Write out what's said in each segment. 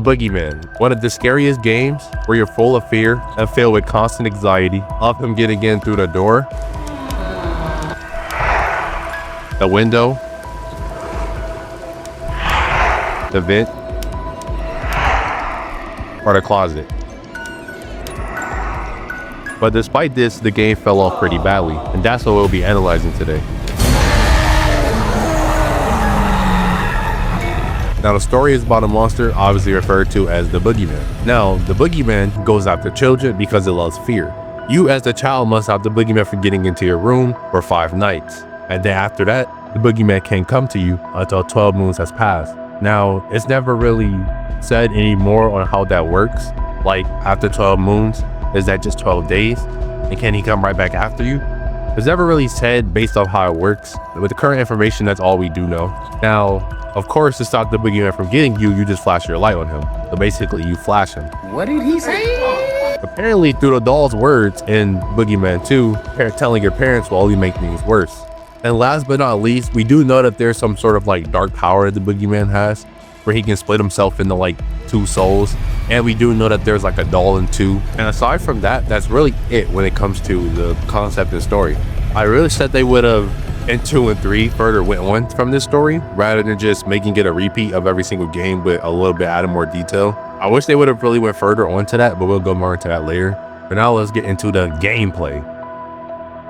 Boogeyman, one of the scariest games where you're full of fear and filled with constant anxiety of him getting in through the door, the window, the vent, or the closet. But despite this, the game fell off pretty badly, and that's what we'll be analyzing today. Now, the story is about a monster obviously referred to as the Boogeyman. Now, the Boogeyman goes after children because it loves fear. You as the child must stop the Boogeyman from getting into your room for 5 nights. And then after that, the Boogeyman can't come to you until 12 moons has passed. Now, it's never really said any more on how that works. Like, after 12 moons, is that just 12 days? And can he come right back after you? It's never really said based off how it works. With the current information, that's all we do know. Now, of course, to stop the Boogeyman from getting you, you just flash your light on him. So basically, you flash him. What did he say? Apparently, through the doll's words in Boogeyman 2, telling your parents will only make things worse. And last but not least, we do know that there's some sort of like dark power that the Boogeyman has, where he can split himself into like 2 souls. And we do know that there's like a doll in 2. And aside from that, that's really it when it comes to the concept and story. I really said they would have in 2 and 3 further went on from this story rather than just making it a repeat of every single game with a little bit added more detail. I wish they would have really went further onto that, but we'll go more into that later. For now, let's get into the gameplay.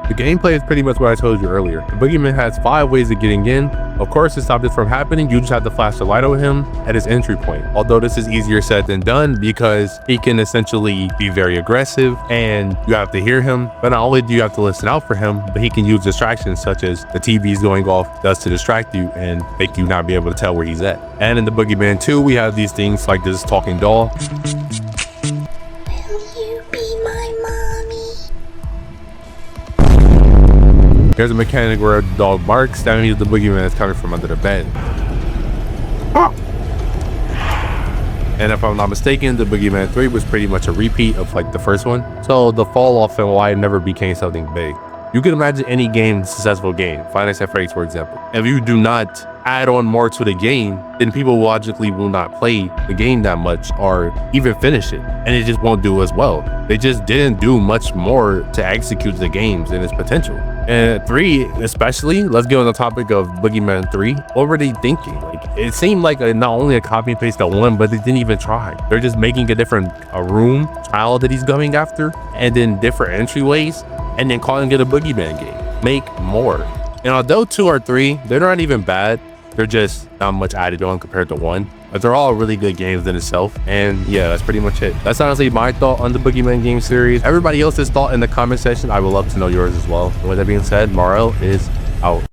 The gameplay is pretty much what I told you earlier. The Boogeyman has 5 ways of getting in. Of course, to stop this from happening, you just have to flash the light on him at his entry point. Although this is easier said than done because he can essentially be very aggressive and you have to hear him. But not only do you have to listen out for him, but he can use distractions such as the TV's going off does to distract you and make you not be able to tell where he's at. And in the Boogeyman 2, we have these things like this talking doll. There's a mechanic where a dog barks, that means the Boogeyman is coming from under the bed. And if I'm not mistaken, the Boogeyman 3 was pretty much a repeat of like the first one. So the fall off and why it never became something big. You can imagine any game, successful game, Five Nights at Freddy's for example. If you do not add on more to the game, then people logically will not play the game that much or even finish it. And it just won't do as well. They just didn't do much more to execute the games and its potential. And 3 especially, let's get on the topic of Boogeyman 3. What were they thinking? Like, it seemed like not only a copy and paste of 1, but they didn't even try. They're just making a different room child that he's going after, and then different entryways, and then calling it a Boogeyman game. Make more. And although 2 or 3, they're not even bad. They're just not much added on compared to 1. But they're all really good games in itself. And yeah, that's pretty much it. That's honestly my thought on the Boogeyman game series. Everybody else's thought in the comment section, I would love to know yours as well. And with that being said, Morel is out.